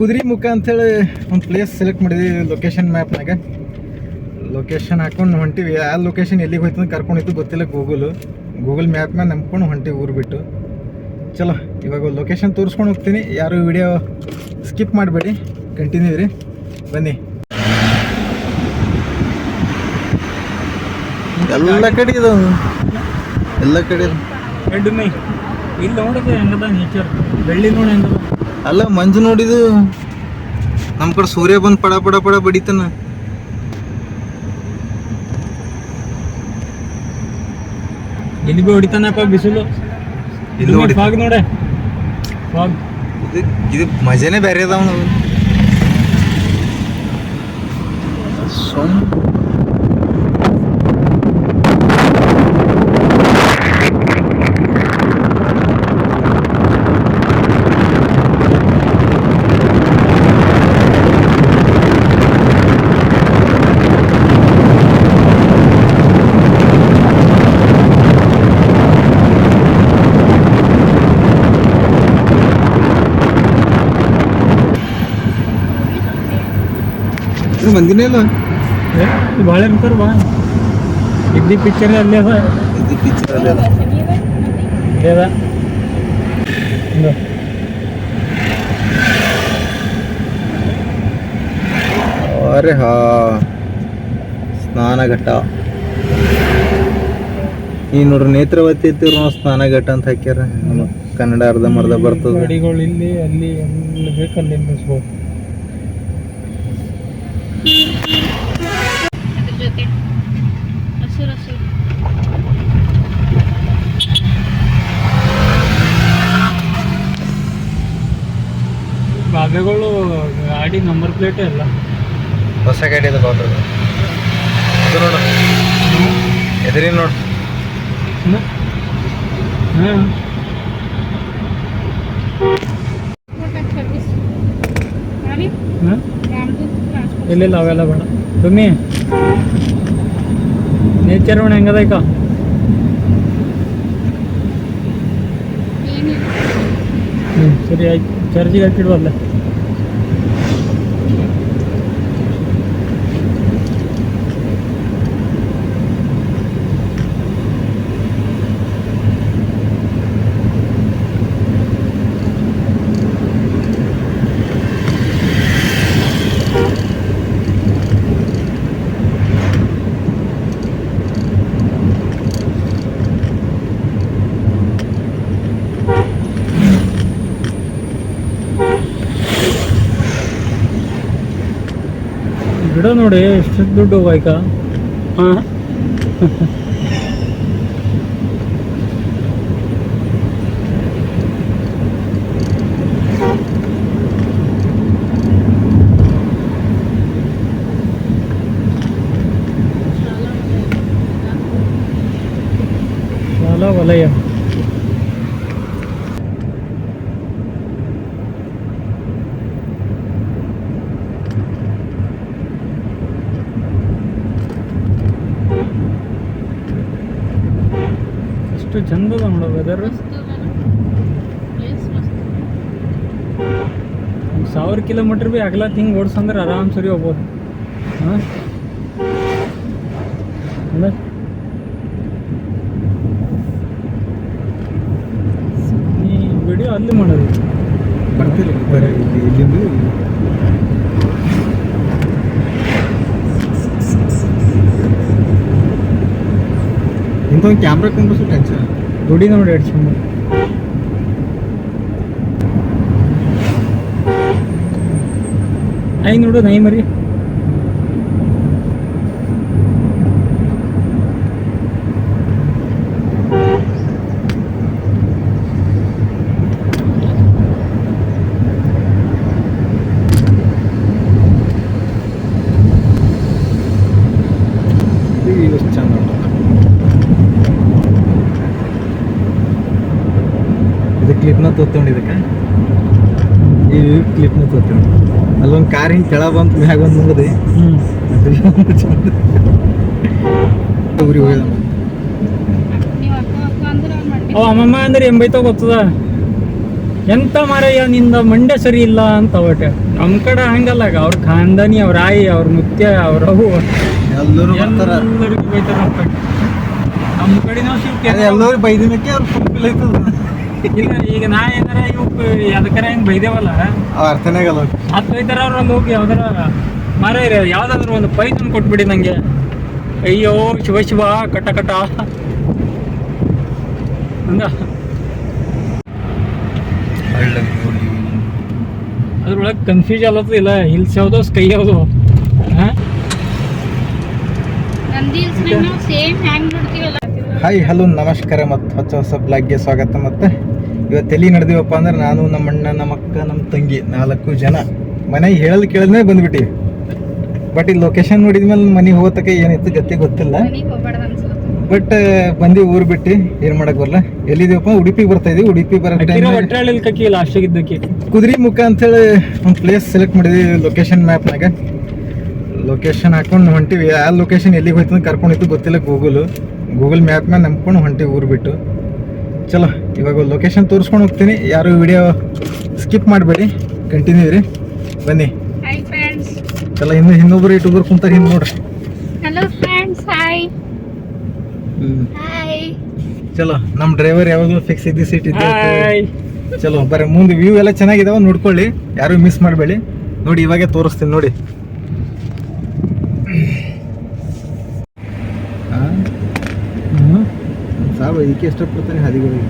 ಕುದುರೆ ಮುಖ ಅಂಥೇಳಿ ಒಂದು ಪ್ಲೇಸ್ ಸೆಲೆಕ್ಟ್ ಮಾಡಿದ್ವಿ ಲೊಕೇಶನ್ ಮ್ಯಾಪ್ನಾಗ. ಲೊಕೇಶನ್ ಹಾಕೊಂಡು ಹೊಂಟಿವಿ. ಆ ಲೊಕೇಶನ್ ಎಲ್ಲಿಗೆ ಹೋಯ್ತು ಅಂತ ಕರ್ಕೊಂಡಿದ್ದು ಗೊತ್ತಿಲ್ಲ. ಗೂಗಲ್ ಮ್ಯಾಪ್ ಮ್ಯಾಗ ನಂಬ್ಕೊಂಡು ಹೊಂಟಿವಿ ಊರು ಬಿಟ್ಟು. ಚಲೋ ಇವಾಗ ಲೊಕೇಶನ್ ತೋರಿಸ್ಕೊಂಡು ಹೋಗ್ತೀನಿ. ಯಾರು ವಿಡಿಯೋ ಸ್ಕಿಪ್ ಮಾಡಬೇಡಿ, ಕಂಟಿನ್ಯೂ ರೀ. ಬನ್ನಿ. ಎಲ್ಲ ಕಡೆ ಇದು, ಎಲ್ಲ ಕಡೆ ಇಲ್ಲಿ ನೋಡಿದ್ರೆ ಹೆಂಗದ ನೇಚರ್, ಬೆಳ್ಳಿ ನೋಡಿ ಹೆಂಗದ. ಅಲ್ಲ ಮಂಜು ನೋಡಿದು, ನಮ್ಮ ಕಡೆ ಸೂರ್ಯ ಬಂದು ಪಡ ಪಡ ಪಡ ಬಡಿತಾನ. ಇಲ್ಲಿ ಬಿ ಹೊಡಿತಾನಪ್ಪ ಬಿಸಿಲು. ಇಲ್ಲಿ ನೋಡಿ ಫಾಗ್ ನೋಡೆ, ಫಾಗ್ ಇದು ಮಜಾನೇ ಬೇರೆ ಅದಾವ. ನಾವು ಮಂದಿನೇ ಇಲ್ಲ. ಭಾಳ ಇರ್ತಾರ ಬಾ. ಇದ್ದಿ ಪಿಕ್ಚರ್ ಅಲ್ಲೇ ಅದ, ಇದು ಪಿಕ್ಚರ್ ಅಲ್ಲೇ ಅದ. ಅರೆ ಹಾ, ಸ್ನಾನಘಟ್ಟ. ಈ ನೋಡ್ರಿ ನೇತ್ರಾವತಿ ಐತಿವ್ರಿ ನಾವು ಸ್ನಾನಘಟ್ಟ ಅಂತ ಹಾಕ್ಯಾರ. ನಮ್ಮ ಕನ್ನಡ ಅರ್ಧಂಬರ್ಧ ಬರ್ತದೆ. ಗಾಡಿಗಳು ಇಲ್ಲಿ ಅಲ್ಲಿ ಎಲ್ಲಿ ಬೇಕಲ್ಲಿ ನಿಲ್ಲಿಸ್ಬೋದು. ಜೊತೆ ಹಸುರು ಹಸುರು ಬಾಬೆಗಳು ಗಾಡಿ ನಂಬರ್ ಪ್ಲೇಟೇ ಇಲ್ಲ. ಹೊಸ ಗಾಡಿ ಅದು ಬಾಬೆ ಅದು ನೋಡು, ಎದುರಿ ನೋಡು. ಹಾಂ ಇಲ್ಲ ಅವೆಲ್ಲ ಬೇಡ. ಕಮ್ಮಿ ನೇಚರ್ ನೋಡಿ ಹೆಂಗದ ಈಗ. ಸರಿ ಆಯ್ತು, ಚರ್ಚಿಗೆ ಹಾಕಿಡುವಲ್ಲ. ಗಿಡ ನೋಡಿ ಎಷ್ಟು ದುಡ್ಡು ಹೋಗಾಯ್ಕ. ಹಾಂ ಶಾಲಾ ವಲಯ. ಎಷ್ಟು ಚಂದದ ನೋಡೋ ವೆದರ್. 1000 ಕಿಲೋಮೀಟರ್ ಭೀ ಆಗ್ಲಾ ಹಿಂಗೆ ಓಡಿಸಂದ್ರೆ ಆರಾಮ್ ಸರಿ ಹೋಗ್ಬೋದು. ಹಾಂ ಈ ವಿಡಿಯೋ ಅಲ್ಲಿ ಮಾಡೋದು ಬರ್ತೀರಿ ಇಲ್ಲಿಂದ. ಇಂಥೊಂದು ಕ್ಯಾಮ್ರಾ ಕೊಂಡ್ರು ಟೆನ್ಷನ್. ಗುಡಿ ನೋಡಿ ಎಷ್ಟು ಚಂದ. ಐ ನೋಡು ನೈ ಮರಿ. ಎಷ್ಟು ಚಂದ ಉಂಟು. ಇದು ಕ್ಲಿಪ್ನ ತೋತ್ಕೊಂಡು ಇದಕ್ಕೆ ಈ ಕ್ಲಿಪ್ನ ತೋತ್ಕೊಂಡು ಅಲ್ಲೊಂದು ಕಾರ್ ಹಿಂಗೆ ಕೆಳ ಬಂತು, ಮ್ಯಾಗ ಒಂದು ಮುಂಗದೆ ಊರಿಗೆ ಹೋಯ್ದ. ಅವ ಅಮ್ಮಮ್ಮ ಅಂದ್ರೆ 80 ಗೊತ್ತದ. ಎಂತ ಮಾರಯ್ಯ ನಿಂದ ಮಂಡ್ಯ ಸರಿ ಇಲ್ಲ ಅಂತ ಒಟ್ಟೆ ನಮ್ಮ ಕಡೆ ಹಂಗಲ್ಲ ಅವ್ರ ಖಾನ್ದಾನಿ ಅವ್ರ ಆಯಿ ಅವ್ರ ಮುತ್ಯ ಅವ್ರ ಅವು ಎಲ್ಲರೂ ಬರ್ತಾರ, ಎಲ್ಲರಿಗೂ ಬೈತಾರ ನಮ್ಮ ಕಡೆ. ನಮ್ಮ ಕಡೆ ನಾವು ಎಲ್ಲರೂ ಬೈದಿನಕ್ಕೆ ಅವ್ರು ಫುಲ್ಫಿಲ್ ಆಯ್ತದ. ಇಲ್ಲ ಈಗ ನಾ ಏನಾರ ಇವಕ್ಕೆ ಅದಕ್ಕಾರ ಹಿಂಗೆ ಬೈದೇವಲ್ಲ ಅವ್ ಅರ್ಥನೇ ಆಗಲ್ಲ. ಅದು ಬೈತಾರ ಅವ್ರು ಅಲ್ಲಿ ಹೋಗಿ ಯಾವ್ದಾರ ಮಾರಾಯ್ರ ಯಾವ್ದಾದ್ರು ಒಂದು ಪೈತನ್ ಕೊಟ್ಬಿಡಿ ನಂಗೆ. ಅಯ್ಯೋ ಶಿವ ಶಿವ ಕಟ ಕಟ ಅಂದ ಅದ್ರೊಳಗೆ ಕನ್ಫ್ಯೂಸ್ ಆಗತ್ತದ. ಇಲ್ಲ ಹಿಲ್ಸ್ ಯಾವುದು ಸ್ಕೈ ಯಾವುದು? ಹಾಂ ನಂದಿ ಹಿಲ್ಸ್ನಾಗ ನಾವು ಸೇಮ್ ಹ್ಯಾಂಗ್ ನೋಡ್ತೀವಲ್ಲ. ಹಾಯ್ ಹಲೋ ನಮಸ್ಕಾರ ಮತ್ತು ಹೊಸ ಬ್ಲಾಗ್ಗೆ ಸ್ವಾಗತ. ಮತ್ತು ಇವತ್ತು ಎಲ್ಲಿ ನಡೆದೀವಪ್ಪ ಅಂದ್ರೆ ನಾನು ನಮ್ಮ ಅಣ್ಣ ನಮ್ಮ ಅಕ್ಕ ನಮ್ಮ ತಂಗಿ 4 ಜನ ಮನೆಗೆ ಹೇಳೋದು ಕೇಳಿದ್ಮೇಲೆ ಬಂದ್ಬಿಟ್ಟಿವಿ. ಬಟ್ ಈ ಲೊಕೇಶನ್ ನೋಡಿದ್ಮೇಲೆ ಮನೆಗೆ ಹೋಗೋತಕ್ಕೆ ಏನಿತ್ತು ಗತಿ ಗೊತ್ತಿಲ್ಲ. ಮನೆಗೆ ಹೋಗ್ಬಾರ್ದು ಅನ್ಸುತ್ತೆ. ಬಟ್ ಬಂದು ಊರು ಬಿಟ್ಟು ಏನು ಮಾಡಕ್ ಬರಲ್ಲ. ಎಲ್ಲಿದ್ದೀವಪ್ಪ? ಉಡುಪಿಗೆ ಬರ್ತಾ ಇದೀವಿ. ಉಡುಪಿ ಬರೋ ಟೈಮ್ ಒಟ್ಟಾಳಿ ಕಕ್ಕಿ ಲಾಸ್ಟಿಗೆ ಇದ್ದಕ್ಕೆ ಕುದುರೆ ಮುಖ ಅಂತೇಳಿ ಒಂದು ಪ್ಲೇಸ್ ಸೆಲೆಕ್ಟ್ ಮಾಡಿದ್ವಿ ಲೊಕೇಶನ್ ಮ್ಯಾಪ್ನಾಗ. ಲೊಕೇಶನ್ ಹಾಕೊಂಡು ಹೊಂಟಿವಿ. ಆ ಲೊಕೇಶನ್ ಎಲ್ಲಿಗೆ ಹೋಯ್ತು ಕರ್ಕೊಂಡಿತ್ತು ಗೊತ್ತಿಲ್ಲ. ಗೂಗಲ್ ಮ್ಯಾಪ್ ಮ್ಯಾಗ ನಂಬ್ಕೊಂಡು ಹೊಂಟಿವಿ ಊರು ಬಿಟ್ಟು. ಚಲೋ ಇವಾಗ ಲೊಕೇಶನ್ ತೋರಿಸ್ಕೊಂಡು ಹೋಗ್ತೀನಿ. ಯಾರು ವಿಡಿಯೋ ಸ್ಕಿಪ್ ಮಾಡಬೇಡಿ, ಕಂಟಿನ್ಯೂ ಇರಿ. ಬನ್ನಿ. Hi friends. ಚಲೋ ಇನ್ನೊಬ್ರು ಯೂಟ್ಯೂಬರ್ ಕುಂತಾರೆ ಹಿಂದೆ ನೋಡ್ರಿ. Hello friends. Hi hi. ಚಲೋ ನಮ್ಮ ಡ್ರೈವರ್ ಯಾವಾಗಲೂ ಫಿಕ್ಸ್ ಇದ್ದಿ ಸೀಟ್ ಇದೆ. ಹಾಯ್. ಚಲೋ ಬರ್ರಿ, ಮುಂದೆ ವ್ಯೂ ಎಲ್ಲ ಚೆನ್ನಾಗಿದಾವ, ನೋಡ್ಕೊಳ್ಳಿ. ಯಾರು ಮಿಸ್ ಮಾಡಬೇಡಿ. ನೋಡಿ ಇವಾಗೆ ತೋರಿಸ್ತೀನಿ ನೋಡಿ. ಸಾಬ್ ಇದಕ್ಕೆ ಇಷ್ಟಪಡ್ತಾನೆ ಹಾದಿಗಳಿಗೆ.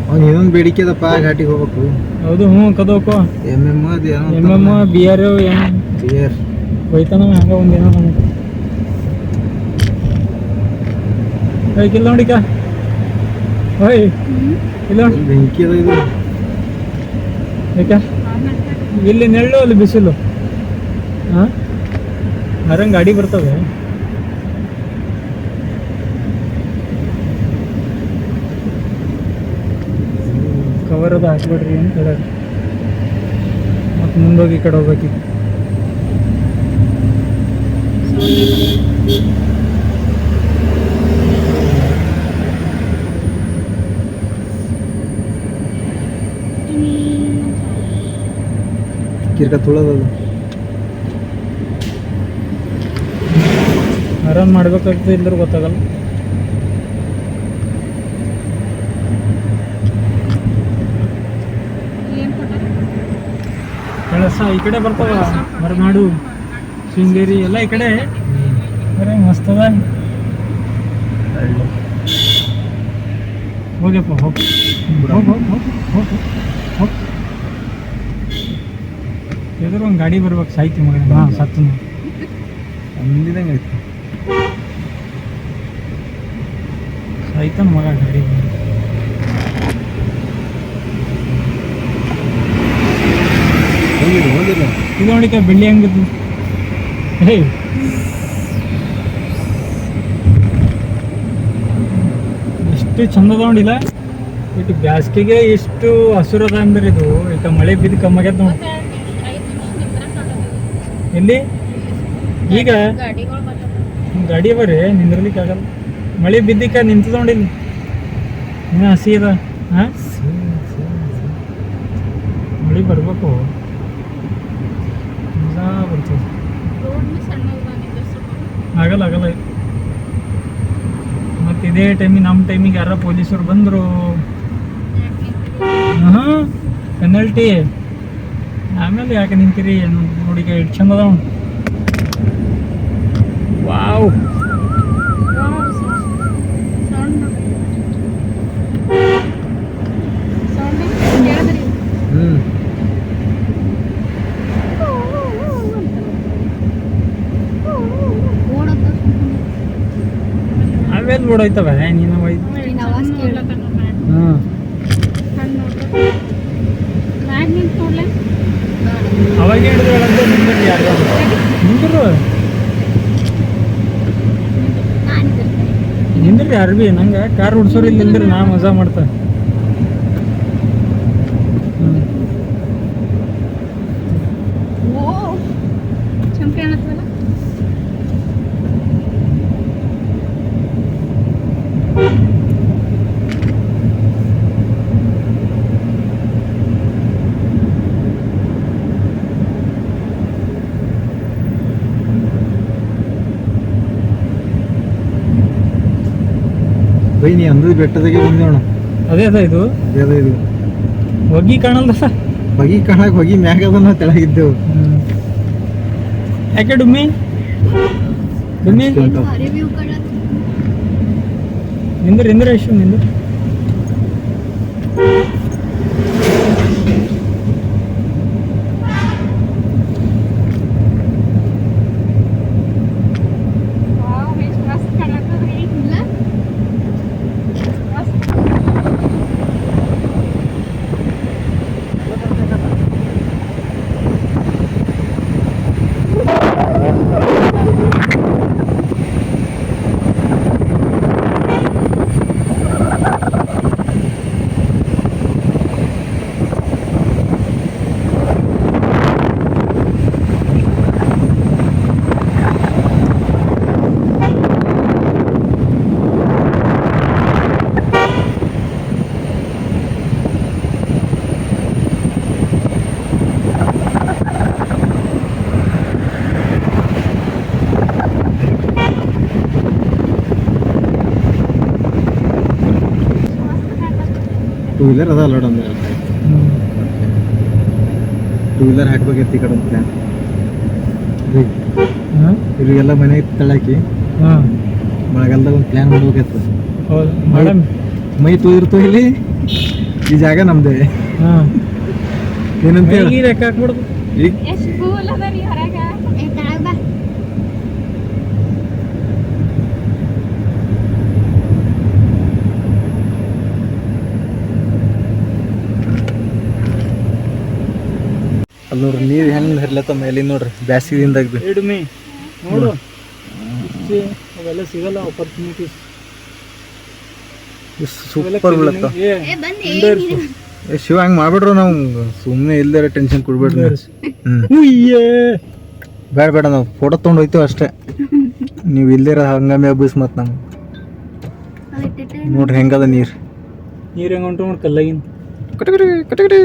ಅವ್ನು ಇನ್ನೊಂದು ಬೇಡಿಕೆ ಅದಪ್ಪ, ಘಾಟಿಗೆ ಹೋಗ್ಬೇಕು. ಹೌದು. ಕದೋಕೋ ಎಮ್ ಅದು ಏನೋ ಎಮ್ಮಮ್ಮ ಬಿಯರ್ ಏನು ಬಿಯರ್ ಹೋಯ್ತಾನ ಹಂಗ ಒಂದೇನೋ ನಮಗೆ ಇಲ್ಲ ನೋಡಿಕ. ಓಯ್ ಇಲ್ಲ ಬೆಂಕಿ ಅದ ಇದು. ಯಾಕೆ ಇಲ್ಲಿ ನೆರಳು ಅಲ್ಲಿ ಬಿಸಿಲು. ಹಾಂ ಹರಂಗೆ ಗಾಡಿ ಬರ್ತವೆ. ಕವರ್ ಅದು ಹಾಕ್ಬಿಡ್ರಿ ಅಂತ ಹೇಳೋದು. ಮತ್ತು ಮುಂದೋಗಿ ಈ ಕಡೆ ಹೋಗ್ಬೇಕು. ಕಿರ್ಕ ತುಳದದು ಆರಾಮ್ ಮಾಡ್ಬೇಕಾಗ್ತದೆ, ಇಲ್ಲರೂ ಗೊತ್ತಾಗಲ್ಲ. ಕಳಸ ಈ ಕಡೆ ಬರ್ತಾವ. ಮರನಾಡು ಶೃಂಗೇರಿ ಎಲ್ಲ ಈ ಕಡೆ ಬರೀ ಮಸ್ತ್ ಅದ. ಹೋಗ್ಯಪ್ಪ ಹೋಗಿ ಎದುರು ಒಂದು ಗಾಡಿ ಬರ್ಬೇಕು. ಸಾಯ್ತಿ ಮಗ. ಹಾಂ ಸತ್ತು ಅಂದಿದಂಗೆ ಐತಿ. ಸಾಯ್ತಾನ ಮಗ ಗಾಡಿ. ಹೋಗಿಲ್ಲ ಇದು ನೋಡಿಕ ಬೆಳ್ಳಿ ಹಂಗಿದ್ದು. ಹೇ ಎಷ್ಟು ಚಂದದ ನೋಡಿಲ್ಲ. ಇಟ್ಟು ಬ್ಯಾಸ್ಗೆಗೆ ಎಷ್ಟು ಹಸುರದ ಅಂದ್ರೆ ಇದು. ಈಗ ಮಳೆ ಬಿದ್ದು ಕಮ್ಮಾಗ್ಯದ ನೋಡಿ. ಎಲ್ಲಿ ಈಗ ಗಾಡಿಗಳು ಬರ್ತಾವೆ. ಗಾಡಿ ಬರ್ರಿ ನಿಂದ್ರಲಿಕ್ಕೆ ಆಗಲ್ಲ. ಮಳೆ ಬಿದ್ದಿಕ್ಕ ನಿಂತದ ನೋಡಿಲ್ಲ. ಇನ್ನು ಹಸಿ ಅದ. ಹಾಂ ಮಳೆ ಬರ್ಬೇಕು. ಮಜಾ ಬರ್ತದೆ. ರೋಡ್ನು ಸಣ್ಣದಾಗಿದೆ ಸ್ವಲ್ಪ. ಆಗಲ್ಲ. ಮತ್ತು ಇದೇ ಟೈಮಿಗೆ ನಮ್ಮ ಟೈಮಿಗೆ ಯಾರ ಪೊಲೀಸರು ಬಂದರು. ಹಾಂ ಪೆನಲ್ಟಿ. ಆಮೇಲೆ ಯಾಕೆ ನಿಂತಿರಿ ಏನು ನೋಡಿ. ಎಷ್ಟು ಚಂದ ಅದ. ವಾವ್ ಅವೆಲ್ಲ ಓಡೋಯ್ತವೆ. ನೀನು ಒಯ್ದು ಹಾಂ ಅವಾಗ ಹಿಡಿದು ಹೇಳಂದ್ರೆ ನಿಂದ್ರಿ. ಯಾರು ನಿಂದ್ರಿ ಯಾರು ಭೀ ನಂಗೆ ಕಾರ್ ಓಡಿಸೋರು ಇಲ್ಲಿ ನಿಂದ್ರಿ. ನಾ ಮಜಾ ಮಾಡ್ತಾ. ಬೈ ನೀ ಅಂದದ ಬೆಟ್ಟದಾಗೆ ಬಂದೇವಣ. ಅದೇ ಅದ ಇದು ಅದೇ ಇದು ಹೊಗಿ ಕಾಣಲ್ದ. ಹೊಗಿ ಕಾಣಕ್ ಹೋಗಿ ಮ್ಯಾಗ ಅದ ನಾವು ತೆಳಗಿದ್ದೆವು. ಯಾಕೆ ಡುಮ್ಮಿ ಡುಮ್ಮಿ ನಿಂದ್ರ ಎಷ್ಟು ನಿಂದ್ರ. ವಾವ್ ಎಷ್ಟು ಮಸ್ತ್ ಕಾಣತ್ತದ್ರಿ ಇಲ್ಲ ಮಸ್ತ್. ಟೂ ವೀಲರ್ ಅದ ಅಲ್ಲೋಡ ಅಂದ್ರೆ ಟೂ ವೀಲರ್ ಹಾಕ್ಬೇಕಿತ್ತು ಈ ಕಡೆ ಒಂದು ಪ್ಲ್ಯಾನ್. ಇವ್ರಿಗೆಲ್ಲ ಮನೆ ತಳಕಿ ಹಾಂ ಮಳೆಗಾಲದಾಗ ಒಂದು ಪ್ಲ್ಯಾನ್ ಮಾಡ್ಬೇಕಿತ್ತು. ಹೌದು ಮೇಡಮ್. ಮೈ ತೂದಿರ್ತೋ ಇಲ್ಲಿ ಈ ಜಾಗ ನಮ್ದೇ. ಹಾಂ ಏನಂತ ಹೇಳಿ ನೀರು ಯಾಕೆ ಹಾಕ್ಬಿಡ್ದು. ಈಗ ಎಷ್ಟು ಕೂಲ್ ಅದ ರೀ ಹೊರಗ. ಅಲ್ಲಿ ನೋಡ್ರಿ ನೀರು ಹೆಂಗೆ ಹರ್ಲತ್ತ ಮೇಲೆ ನೋಡ್ರಿ ಬ್ಯಾಸಿಗಿಂದ ಡುಮ್ಮಿ ನೋಡು ಅವೆಲ್ಲ ಸಿಗಲ್ಲ ಆಪರ್ಚುನಿಟೀಸ್. ಸೂಪರ್ ಬೀಳತ್ತ. ಶಿವ ಹಂಗೆ ಮಾಡ್ಬಿಡ್ರು ನಾವು ಸುಮ್ಮನೆ ಇಲ್ದಾರ ಟೆನ್ಷನ್ ಕೊಡ್ಬೇಡ್ರಿ. ಬೇಡ ಬೇಡ ನಾವು ಫೋಟೋ ತೊಗೊಂಡು ಹೋಯ್ತೇವೆ ಅಷ್ಟೇ. ನೀವು ಇಲ್ದಿರ ಹಂಗಮ್ಮೆ ಹಬ್ಬಿಸ್ ಮತ್ತು ನಮ್ಗೆ ನೋಡ್ರಿ ಹೆಂಗದ ನೀರು. ನೀರು ಹೆಂಗೆ ಹೊಂಟು ನೋಡಿ ಕಲ್ಲಾಗಿನ ಕಟಕಡಿ ಕಟಕಡಿ.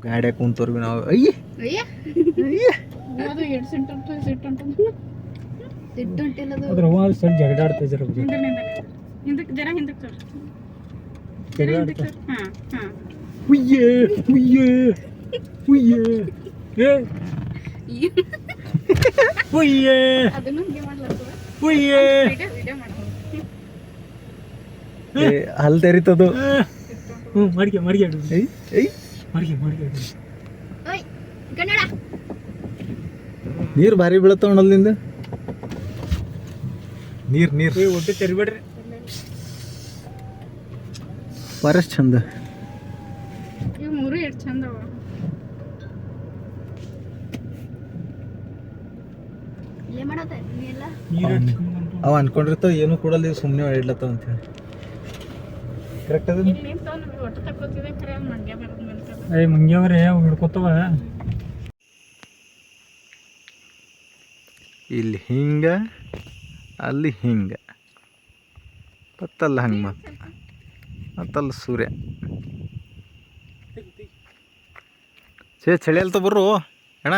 ಗಾಡಿಯಾಗ ಕುಂತವ್ರಿ ನಾವು. ಅಯ್ಯ ಅದು ಎಷ್ಟು ಸಿಟ್ಟು ಅದ್ರ ಸ್ವಲ್ಪ ಜಗಡಾಡ್ತಿದ್ರು. ಹಿಂದಕ್ಕೆ ಜರ ಹಿಂದಕ್ಕೆ ತೋರಿ. ಜಗಡಾಡ್ತ ಹಾಂ ಹಾಂ ಹುಯ್ಯೇ ಹುಯ್ಯೇ ಹುಯ್ಯೇ ಏ ಹುಯ್ಯೇ ಅದನ್ನು ಹಿಂಗೆ ಮಾಡ್ಲತ್ತದ. ಹುಯ್ಯೇ ವಿಡಿಯೋ ಮಾಡ್ಬೋದು. ಹಲ್ ತೆರಿತದು. ಹ್ಞೂ ಮಡಿಕೆ ಮಡಿಕೆ ಐ ಐ ಮಡಿಕೆ ಮಡಿಕೆ ಓಯ್ ಕನ್ನಡ ನೀರು ಭಾರಿ ಬೀಳತ್ತಾವ ಅಲ್ಲಿಂದ. ನೀರು ನೀರು ಒಟ್ಟು ತೆರಿಬೇಡ್ರಿ. ಫಾರೆಸ್ಟ್ ಚಂದ. ಇವು ಮೂರು ಎಷ್ಟು ಚಂದ ಅವ. ಇಲ್ಲೇ ಮಾಡತ್ತೆ ನೀ ಎಲ್ಲ ನೀರು ಅವ ಅನ್ಕೊಂಡಿರ್ತಾವ ಏನು ಕೊಡಲ್ಲ, ಸುಮ್ಮನೆ ಇಡ್ಲತ್ತಾವ ಅಂತ ಹೇಳಿ. ಕರೆಕ್ಟ್ ಅದ. ಇಲ್ಲಿ ನಿಂತು ನಮಗೆ ಒಟ್ಟು ತಕ್ಕೋತಿದೆ ಖರೆ ಮಂಡ್ಯ ಬರೋದು ಮೇಲೆ ಏ ಮಂಗ್ಯವ್ರೆ ಅವು ಹಿಡ್ಕೊತವ. ಇಲ್ಲಿ ಹಿಂಗ ಅಲ್ಲಿ ಹಿಂಗ ಪತ್ತಲ್ಲ ಹಂಗೆ ಮತ್ತಲ್ಲ ಸೂರ್ಯ ಚಳಿ ಅಲ್ತ ಬರ್ರು ಅಣ್ಣ.